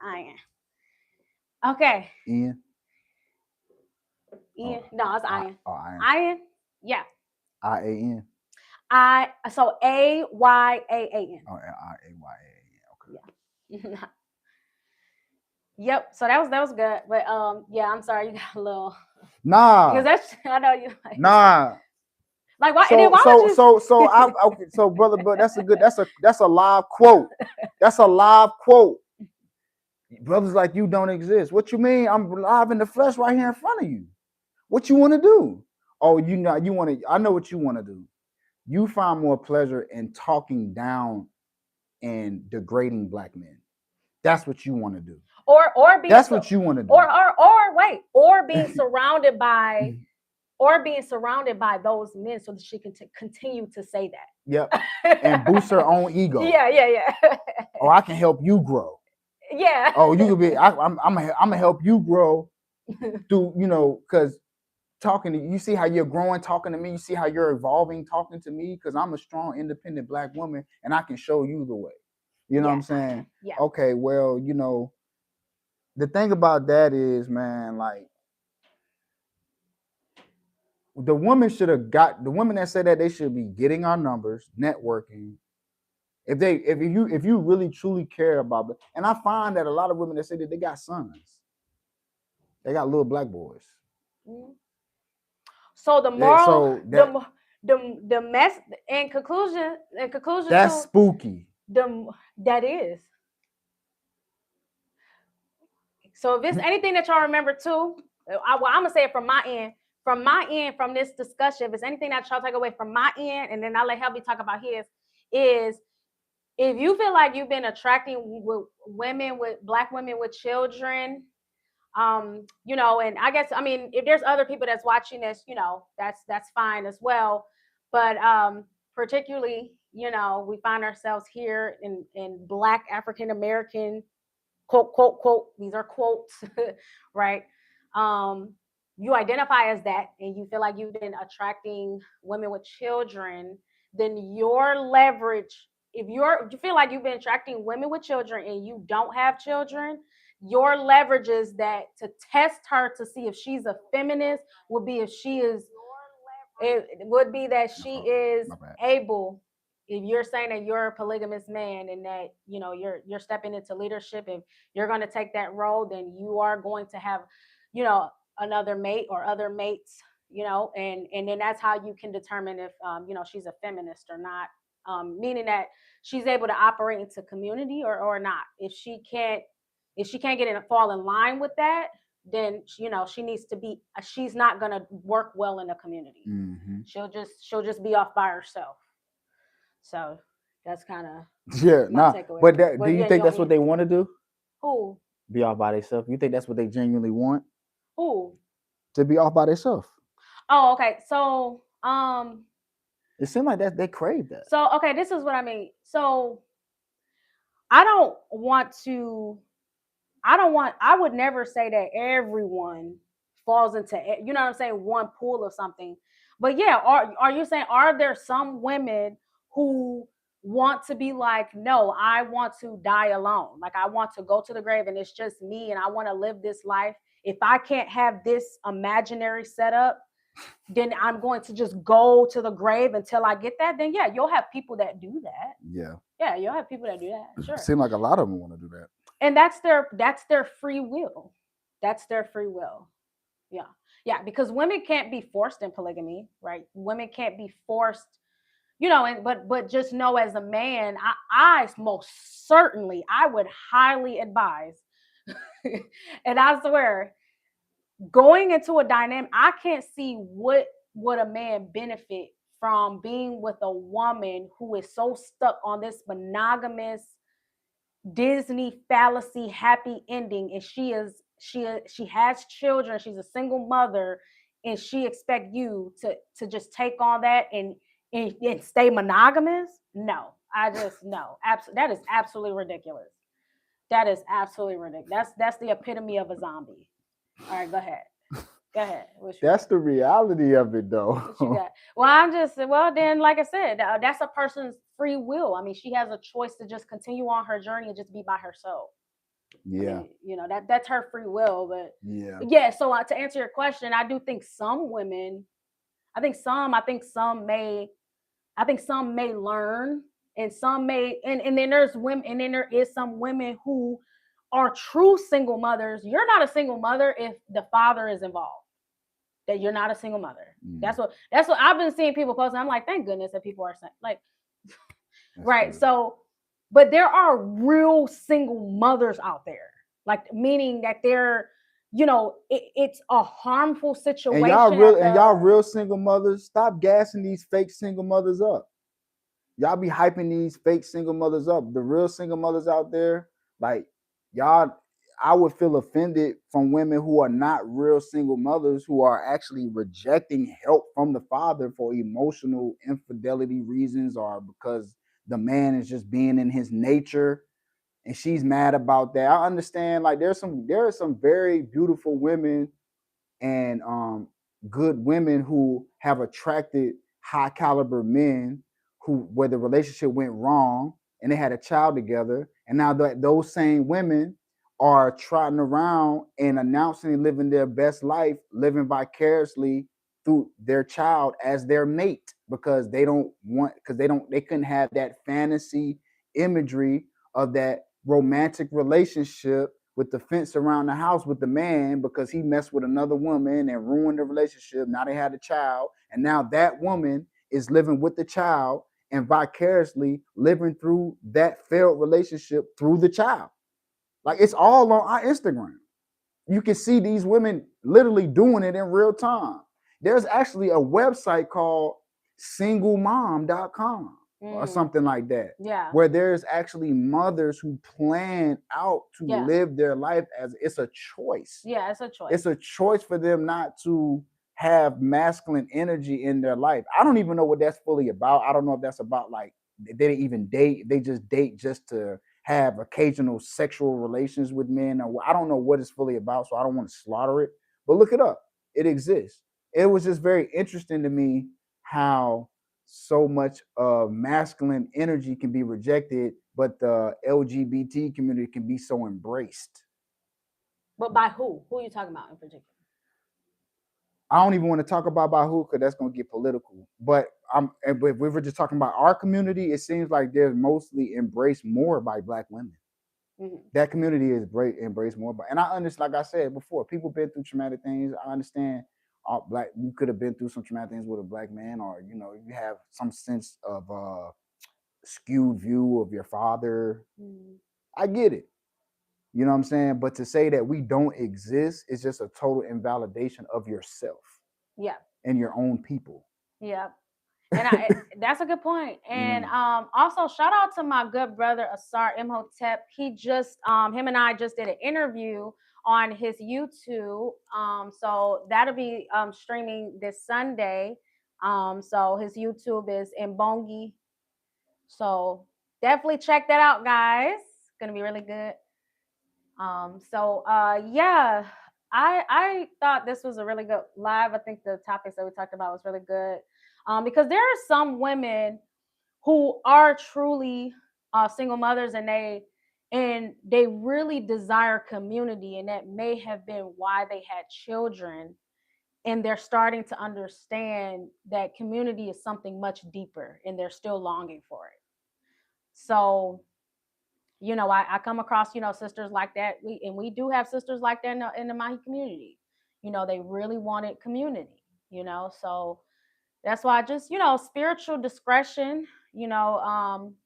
Okay. Ian. Ian. No, it's Ian. Ian. Ian. Yeah. IAN. So AYAAN. Oh, IAYAN. Okay. Yeah. Yep. So that was good, but yeah, I'm sorry you got a little. Nah. Because that's I know you. Like, nah. Like why? So brother, but that's a live quote. That's a live quote. Brothers like you don't exist. What you mean? I'm live in the flesh right here in front of you. What you want to do? Oh, you know I know what you want to do. You find more pleasure in talking down and degrading Black men. That's what you want to do. Or being that's what you want to do. Or being surrounded by. Or being surrounded by those men so that she can continue to say that. Yep. And boost her own ego. Yeah. Oh, I can help you grow. Yeah. Oh, you could be. I'm gonna help you grow through. Because talking to you, see how you're growing, talking to me. You see how you're evolving, talking to me. Because I'm a strong, independent Black woman, and I can show you the way. You know what I'm saying? Yeah. Okay. Well, the thing about that is, man, like. The women that say that they should be getting our numbers, networking. If you really truly care about it, and I find that a lot of women that say that they got sons, they got little Black boys. So the moral, the mess in conclusion, that's spooky. That is. So if it's anything that y'all remember too, I'm gonna say it from my end. From this discussion, if it's anything that y'all take away from my end, and then I'll let Helby talk about his, is if you feel like you've been attracting Black women with children, and I guess, I mean, if there's other people that's watching this, that's fine as well. But particularly, we find ourselves here in Black African American, quote, quote, quote, these are quotes, right? You identify as that and you feel like you've been attracting women with children, then your leverage, if you feel like you've been attracting women with children and you don't have children, your leverage is that to test her to see if she's a feminist would be if she is, it would be that she is able. If you're saying that you're a polygamous man and that you're stepping into leadership, if you're going to take that role, then you are going to have another mate or other mates, and then that's how you can determine if she's a feminist or not, meaning that she's able to operate into community or not. If she can't get in fall in line with that, then she needs to be, she's not going to work well in a community. She'll just be off by herself. So that's kind of takeaway. But do you think that's what they want to do? Who? Be off by themselves? You think that's what they genuinely want? Who? To be off by themselves. Oh, okay. So it seems like that they crave that. So okay, this is what I mean. So I would never say that everyone falls into, what I'm saying, one pool of something. But yeah, are you saying, are there some women who want to be like, no, I want to die alone. Like I want to go to the grave and it's just me and I want to live this life. If I can't have this imaginary setup, then I'm going to just go to the grave until I get that. Then yeah, you'll have people that do that. Yeah, you'll have people that do that. Sure. It seems like a lot of them want to do that. And that's their free will. That's their free will. Yeah. Yeah, because women can't be forced in polygamy, right? Women can't be forced, you know, and but just know as a man, I most certainly I would highly advise, and I swear, going into a dynamic, I can't see what would a man benefit from being with a woman who is so stuck on this monogamous Disney fallacy happy ending, and she has children, she's a single mother, and she expect you to just take on that and stay monogamous. No, I just no, absolutely, that is absolutely ridiculous. That is absolutely ridiculous. That's the epitome of a zombie. All right, go ahead. Go ahead. What you That's got? the reality of it, What you though. got? Well, I'm just well then, like I said, that's a person's free will. I mean, she has a choice to just continue on her journey and just be by herself. I Yeah, mean, that's her free will, yeah. but yeah. So to answer your question, I do think some women, I think some may learn, and some may, and then there's women, and then there is some women who are true single mothers. You're not a single mother if the father is involved. That you're not a single mother. Mm, That's what I've been seeing people post. And I'm like, thank goodness that people are saying like, that's right. good. So, but there are real single mothers out there, like meaning that they're, it's a harmful situation at And y'all the. real single mothers, stop gassing these fake single mothers up. Y'all be hyping these fake single mothers up. The real single mothers out there, like y'all, I would feel offended from women who are not real single mothers who are actually rejecting help from the father for emotional infidelity reasons or because the man is just being in his nature and she's mad about that. I understand like there are some very beautiful women and good women who have attracted high caliber men who where the relationship went wrong and they had a child together and now that those same women are trotting around and announcing and living their best life living vicariously through their child as their mate because they couldn't have that fantasy imagery of that romantic relationship with the fence around the house with the man because he messed with another woman and ruined the relationship. Now they had a child, and now that woman is living with the child and vicariously living through that failed relationship through the child. Like it's all on our Instagram. You can see these women literally doing it in real time. There's actually a website called singlemom.com or Mm, something like that, yeah, where there's actually mothers who plan out to yeah, live their life as it's a choice. yeah. It's a choice. It's a choice for them not to have masculine energy in their life. I don't even know what that's fully about. I don't know if that's about like they didn't even date, they just date just to have occasional sexual relations with men. Or I don't know what it's fully about, so I don't want to slaughter it. But look it up. It exists. It was just very interesting to me how so much of masculine energy can be rejected, but the LGBT community can be so embraced. But by who? Who are you talking about in particular? I don't even want to talk about who because that's going to get political. But if we were just talking about our community, it seems like there's mostly embraced more by Black women. Mm-hmm. That community is embraced more by, and I understand. Like I said before, people been through traumatic things. I understand. Black, you could have been through some traumatic things with a Black man, or you have some sense of skewed view of your father. Mm-hmm. I get it. You know what I'm saying? But to say that we don't exist is just a total invalidation of yourself Yeah, and your own people. yeah. And that's a good point. And Yeah. also shout out to my good brother Asar Imhotep. He just him and I just did an interview on his YouTube. So that'll be streaming this Sunday. So his YouTube is Mbongi. So definitely check that out, guys. It's gonna be really good. Yeah, I thought this was a really good live. I think the topics that we talked about was really good. Because there are some women who are truly single mothers and they really desire community, and that may have been why they had children, and they're starting to understand that community is something much deeper, and they're still longing for it. So I come across sisters like that. We do have sisters like that in the Mahi community. They really wanted community, so that's why I just, spiritual discretion,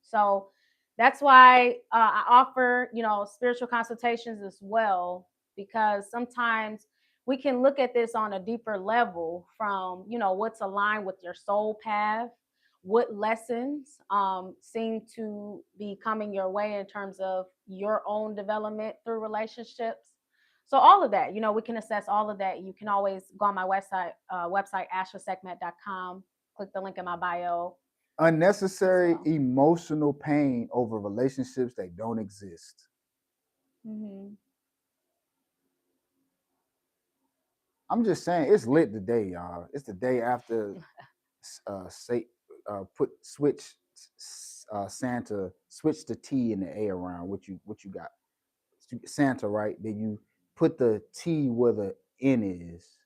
so that's why I offer, spiritual consultations as well, because sometimes we can look at this on a deeper level from, what's aligned with your soul path, what lessons seem to be coming your way in terms of your own development through relationships. So all of that, we can assess all of that. You can always go on my website ashasegment.com, click the link in my bio. Unnecessary So, emotional pain over relationships that don't exist. mhm. I'm just saying, it's lit today, y'all. It's the day after say put switch Santa switch the T and the A around. What you got? Santa, right? Then you put the T where the N is,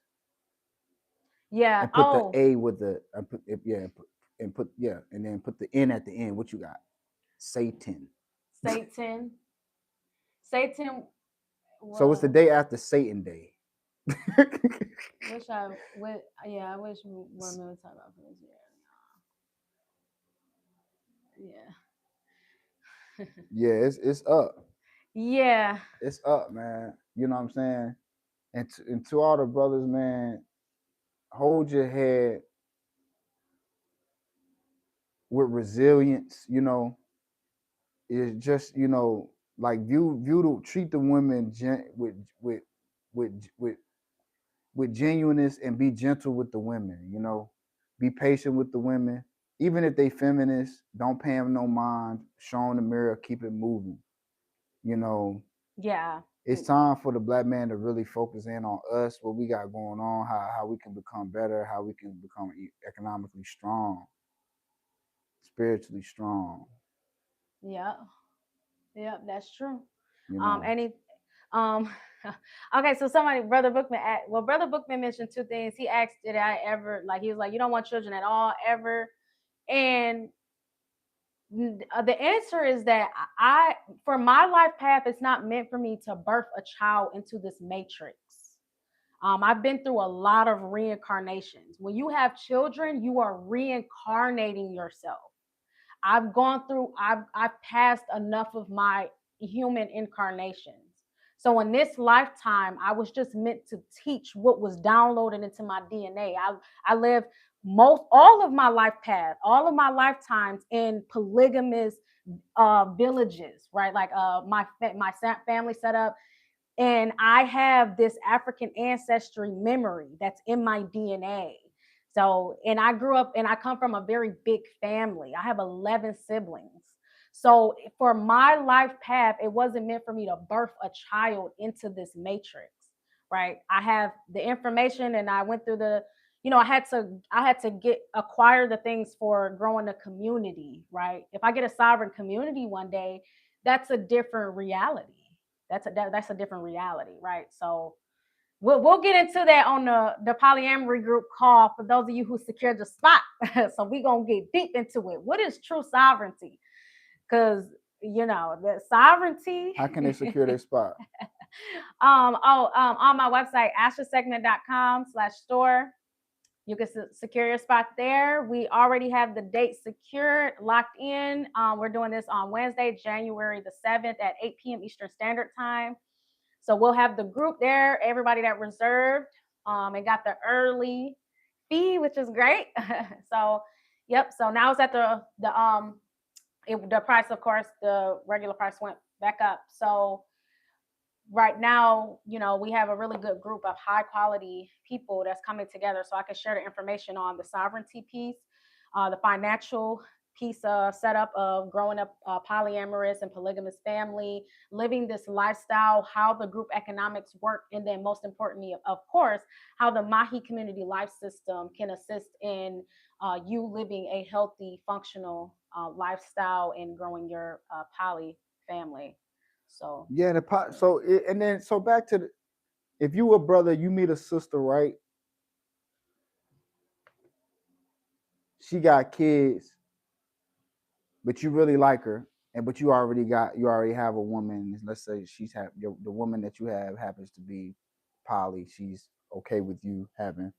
Yeah. and put the Oh, A with the and then put the N at the end. What you got? Satan. Satan. Satan. So it's the Well, day after Satan Day. wish I would. Yeah, I wish women would talk about this. Yeah. Yeah, it's up. Yeah. It's up, man. You know what I'm saying? And to all the brothers, man, hold your head with resilience. It's just like treat the women with with with genuineness, and be gentle with the women. Be patient with the women, even if they feminists. Don't pay them no mind. Show them the mirror. Keep it moving. You know, Yeah. it's time for the black man to really focus in on us, what we got going on, how we can become better, how we can become economically strong, spiritually strong. Yeah. Yeah. That's true. You know, Any. Um. Okay. So somebody, Brother Bookman. Well, Brother Bookman mentioned two things. He asked, "Did I ever like?" He was like, "You don't want children at all, ever." And the answer is that for my life path, it's not meant for me to birth a child into this matrix. I've been through a lot of reincarnations. When you have children, you are reincarnating yourself. I've passed enough of my human incarnations. So in this lifetime, I was just meant to teach what was downloaded into my DNA. I lived all of my life path, all of my lifetimes in polygamous villages, right? Like my family set up, and I have this African ancestry memory that's in my DNA. So, and I grew up and I come from a very big family. I have 11 siblings. So, for my life path, it wasn't meant for me to birth a child into this matrix, right? I have the information, and I went through I had to acquire the things for growing a community, right? If I get a sovereign community one day, that's a different reality. That's a different reality, right? So we'll get into that on the polyamory group call for those of you who secured the spot. So we're gonna get deep into it. What is true sovereignty? Because the sovereignty. how can they secure their spot? On my website, astrasegment.com/store. You can secure your spot there. We already have the date secured, locked in. We're doing this on Wednesday, January the 7th at 8 p.m. Eastern Standard Time. So we'll have the group there, everybody that reserved and got the early fee, which is great. So, yep. So now it's at the price, of course, the regular price went back up. So right now, we have a really good group of high quality people that's coming together. So I can share the information on the sovereignty piece, the financial piece setup of growing up polyamorous and polygamous family, living this lifestyle, how the group economics work, and then most importantly, of course, how the Mahi community life system can assist in you living a healthy, functional lifestyle and growing your poly family. So Yeah, the pot. So back to if you a brother, you meet a sister, right? She got kids, but you really like her, but you already have a woman. Let's say the woman that you have happens to be poly. She's okay with you having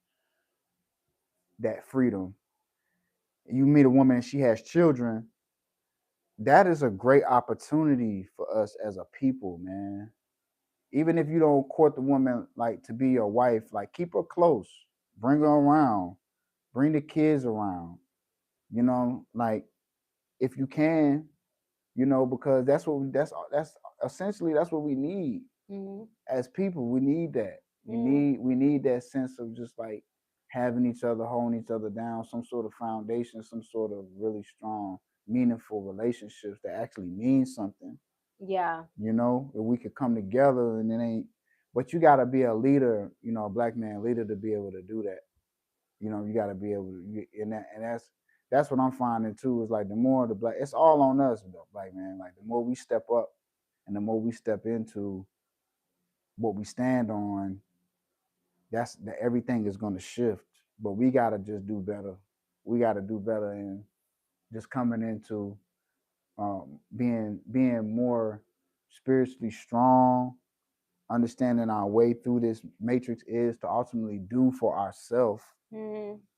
that freedom. You meet a woman and she has children, that is a great opportunity for us as a people, man. Even if you don't court the woman like to be your wife, like keep her close, bring her around, bring the kids around, like if you can, because that's essentially that's what we need as people. We need that. We need that sense of just like having each other, holding each other down, some sort of foundation, some sort of really strong, meaningful relationships that actually mean something. Yeah. If we could come together and it ain't, but you got to be a leader, a black man leader to be able to do that. You got to be able to, and that's what I'm finding too. Is like the more the black, it's all on us, though, black man. Like the more we step up, and the more we step into what we stand on, that's that everything is going to shift. But we got to just do better. We got to do better in just coming into being more spiritually strong, understanding our way through this matrix is to ultimately do for ourselves.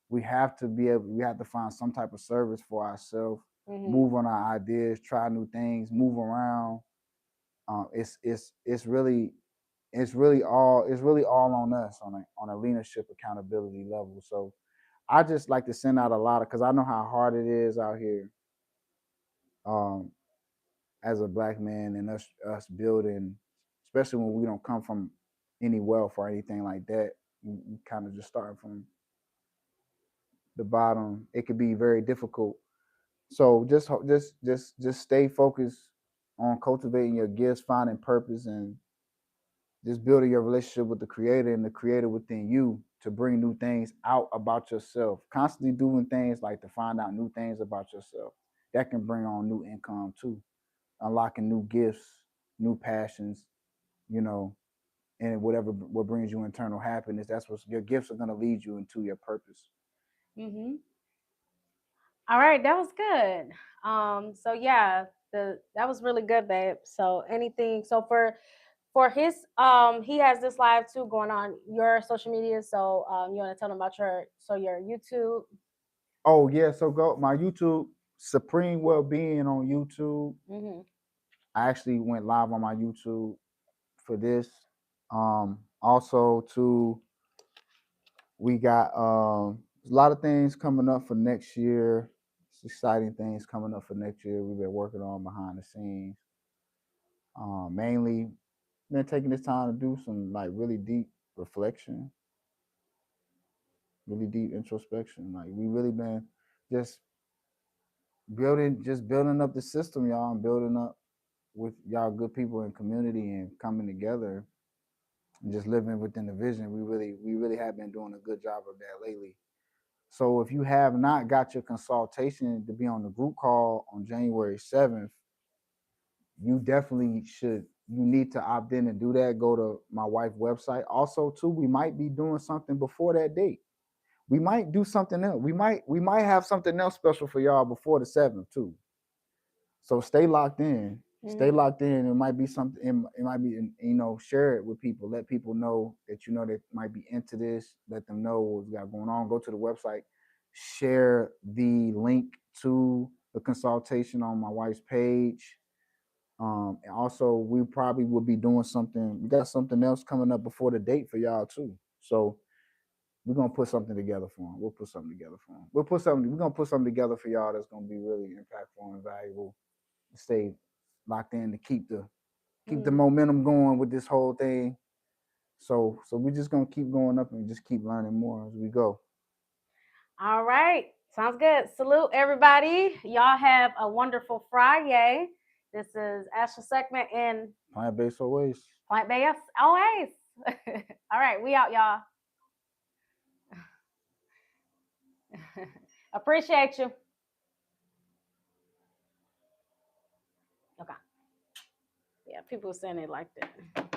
We have to we have to find some type of service for ourselves, move on our ideas, try new things, move around. It's really all on us on a leadership accountability level. So I just like to send out a lot of, because I know how hard it is out here, um, as a black man, and us building, especially when we don't come from any wealth or anything like that. You kind of just starting from the bottom. It could be very difficult. So just stay focused on cultivating your gifts, finding purpose, and just building your relationship with the creator and the creator within you to bring new things out about yourself. Constantly doing things like to find out new things about yourself. That can bring on new income too. Unlocking new gifts, new passions, you know, and what brings you internal happiness. That's what your gifts are going to lead you into your purpose. All right, that was good. So yeah, that was really good, babe. So anything, so for his he has this live too going on your social media. So you want to tell them about your YouTube? Oh yeah, so go my YouTube, Supreme Wellbeing on YouTube. I actually went live on my YouTube for this. Also too, we got a lot of things coming up for next year. It's exciting things coming up for next year. We've been working on behind the scenes. Mainly been taking this time to do some like really deep reflection, really deep introspection. Like we really been just building up the system, y'all, and building up with y'all good people in community and coming together and just living within the vision. We really have been doing a good job of that lately. So if you have not got your consultation to be on the group call on January 7th, you definitely should. You need to opt in and do that. Go to my wife's website. Also, too, we might be doing something before that date. We might do something else. We might have something else special for y'all before the 7th too. So stay locked in. Stay locked in. It might be something. It might be, share it with people. Let people know that they might be into this. Let them know what we got going on. Go to the website. Share the link to the consultation on my wife's page. And also, we probably will be doing something. We got something else coming up before the date for y'all too. So we're gonna put something together for them. We'll put something together for them. We're gonna put something together for y'all that's gonna be really impactful and valuable. Stay locked in to keep the momentum going with this whole thing. So we're just gonna keep going up and just keep learning more as we go. All right, sounds good. Salute everybody. Y'all have a wonderful Friday. This is Ashley Segment in Plant-based always. Plant-based always. All right, we out, y'all. Appreciate you. Okay. Yeah, people saying they like that.